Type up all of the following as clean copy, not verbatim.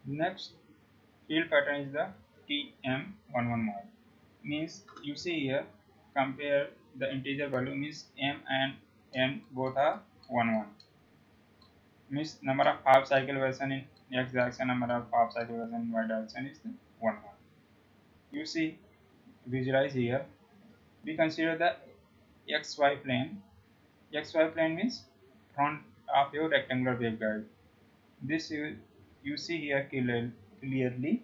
Next field pattern is the TM11 mod. Means you see here, compare the integer value, means m and n both are 1 1. Means number of half cycle version in x direction, number of half cycle version in y direction is 1 1. You see, visualize here. We consider the xy plane. XY plane means front of your rectangular waveguide. This you see here clearly.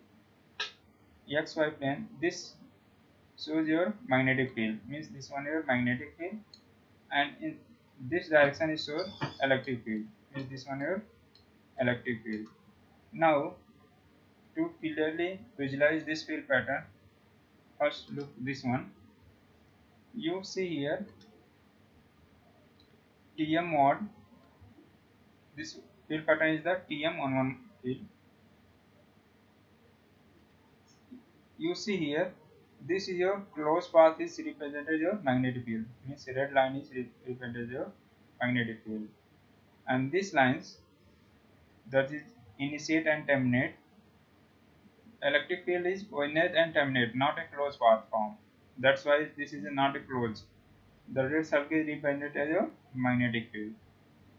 XY plane. This shows your magnetic field. Means this one your magnetic field, and in this direction is your electric field. Means this one your electric field. Now to clearly visualize this field pattern, first look this one. You see here TM mod. This field pattern is the TM11 field. You see here, this is your closed path is represented your magnetic field. Means red line is represented your magnetic field, and these lines, that is initiate and terminate. Electric field is initiate and terminate, not a closed path form. That's why this is not a closed. The red circle is represented as your magnetic field.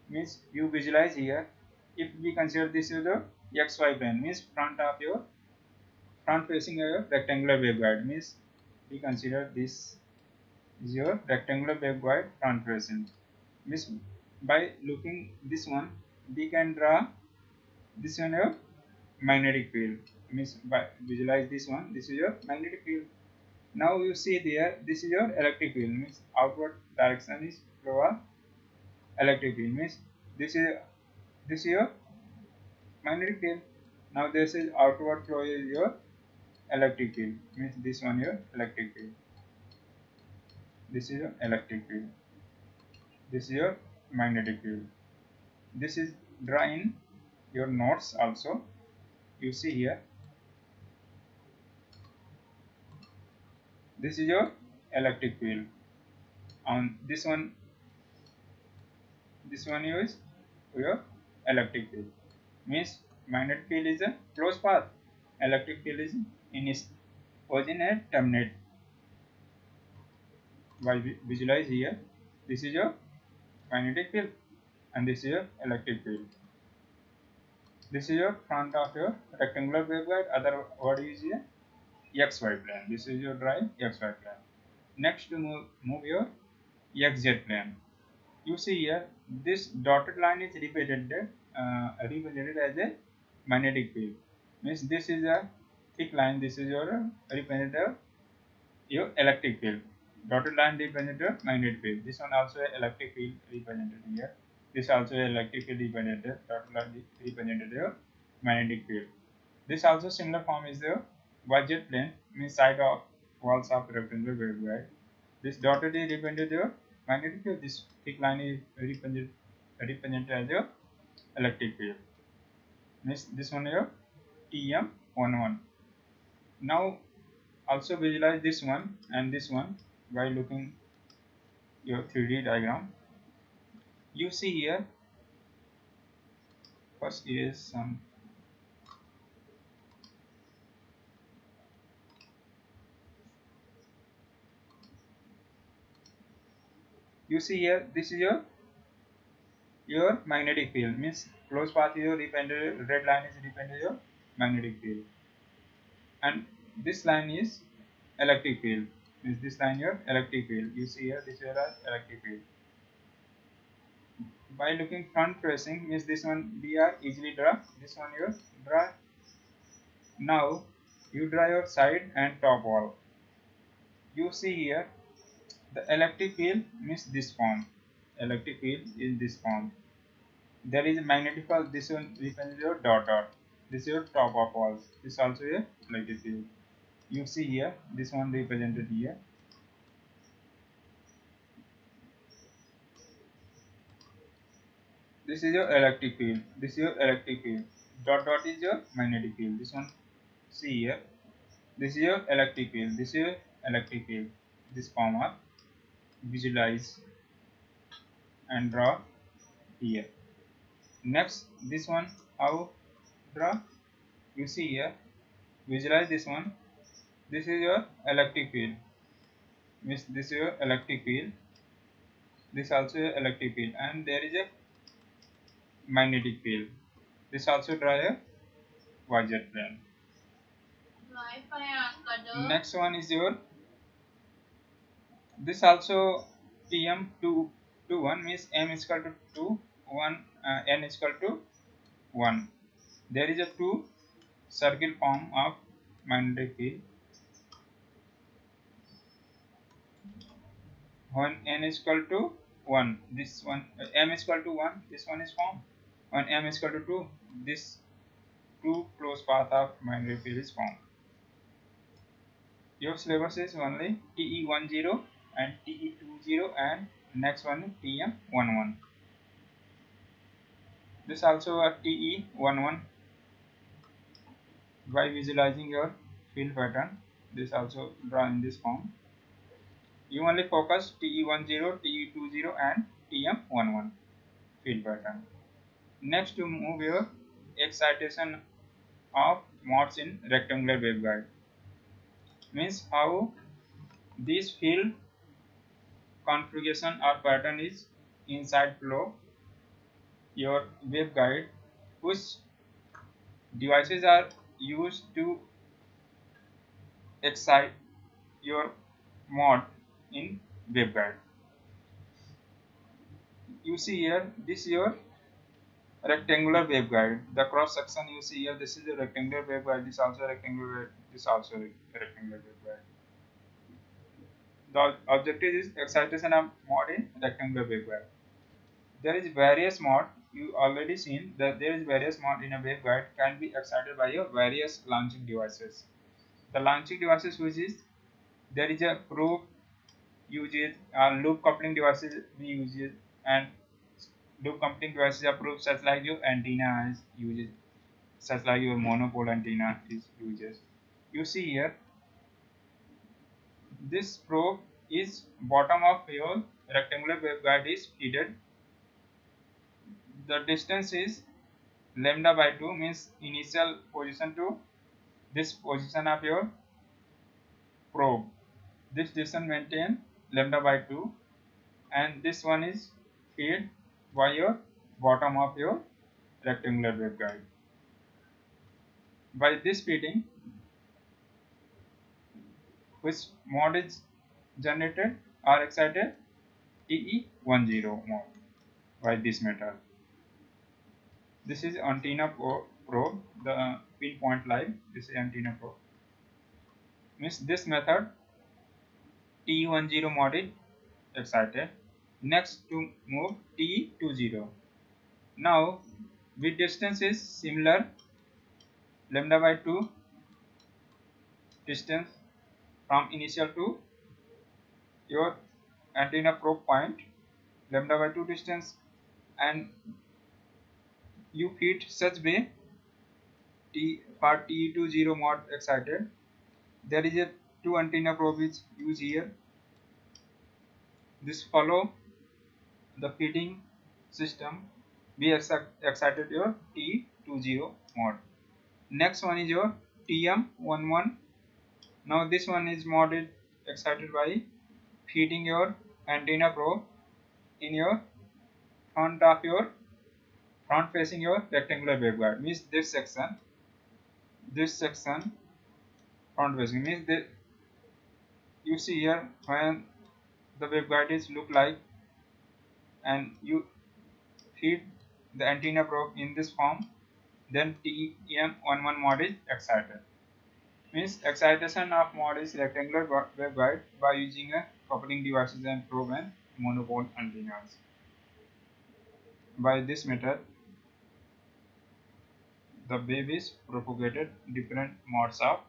Means you visualize here. If we consider this is the XY plane, means front facing a rectangular waveguide, means we consider this is your rectangular waveguide front facing. Means by looking this one, we can draw this one your magnetic field. Means by visualize this one, this is your magnetic field. Now you see there, this is your electric field. Means outward direction is flow electric field. Means this is your magnetic field. Now this is outward flow is your electric field. Means this one your electric field. This is your electric field. This is your magnetic field. This is draw in your notes also. You see here, this is your electric field. On this one is your electric field. Means magnetic field is a closed path, electric field is in origin and terminate. By visualize here, this is your magnetic field and this is your electric field. This is your front of your rectangular waveguide. Other word is here XY plane. This is your drive XY plane. Next to move your XZ plane. You see here, this dotted line is represented as a magnetic field. Means this is a thick line. This is your representative your electric field. Dotted line represents your magnetic field. This one also electric field represented here. This also electric field represented. Dotted line represented your magnetic field. This also similar form is the YZ plane, means side of walls of rectangular waveguide. This dotted is represented your magnetic field. This thick line is represented as your electric field. Means this one your TM11. Now also visualize this one and this one by looking your 3D diagram. You see here, first is some you see here, this is your magnetic field. Means closed path is your represented, red line is represented your magnetic field, and this line is electric field. Means this line your electric field. You see here, this is your electric field. By looking front facing, means this one we are easily draw. This one you draw. Now you draw your side and top wall. You see here, the electric field means this form. Electric field is this form. There is a magnetic field. This one represents your dot. This is your top of walls. This also a electric field. You see here, this one represented here. This is your electric field. This is your electric field. Dot is your magnetic field. This one, see here. This is your electric field. This is your electric field. This form are visualize and draw here. Next, this one how draw. You see here, visualize this one. This is your electric field. Means this is your electric field. This also your electric field, and there is a magnetic field. This also draw a YZ plane. Next one is your, this also TM 2 1 means M is equal to 2 1 N is equal to 1. There is a two circle form of magnetic field. When N is equal to 1, this one M is equal to 1, this one is formed. When M is equal to 2, this two close path of magnetic field is formed. Your syllabus is only TE10 and TE20 and next one is TM11. This also a TE11. By visualizing your field pattern, this also draw in this form. You only focus TE10, TE20 and TM11 field pattern. Next, to move your excitation of modes in rectangular waveguide. Means how this field configuration or pattern is inside flow your waveguide, which devices are used to excite your mode in waveguide. You see here, this is your rectangular waveguide. The cross section you see here, this is a rectangular waveguide, this also rectangular, this also rectangular waveguide. The objective is excitation of mode in rectangular waveguide. There is various mode. You already seen that there is various mode in a waveguide can be excited by your various launching devices. The launching devices which is, there is a probe uses, loop coupling devices we use, and loop coupling devices are probes such like your antenna is uses, such like your monopole antenna is uses. You see here, this probe is bottom of your rectangular waveguide is fitted. The distance is lambda by 2 means initial position to this position of your probe. This distance maintain lambda by 2, and this one is fed by your bottom of your rectangular waveguide. By this feeding, which mode is generated or excited? TE10 mode by this method. This is antenna probe, the pinpoint line. This is antenna probe. Means this method TE10 mode is excited. Next to move TE20. Now with distance is similar, lambda by 2 distance from initial to your antenna probe point, lambda by 2 distance, and you feed such way for TE20 mode excited. There is a two antenna probe is used here. This follow the feeding system. We excited your TE20 mode. Next one is your TM11. Now this one is modded excited by feeding your antenna probe in your front facing your rectangular waveguide. Means this section front facing means that you see here when the waveguide is look like, and you feed the antenna probe in this form, then TM11 mode is excited. Means excitation of mode is rectangular waveguide by using a coupling devices and probe and monopole antennas. By this method, the wave is propagated different modes of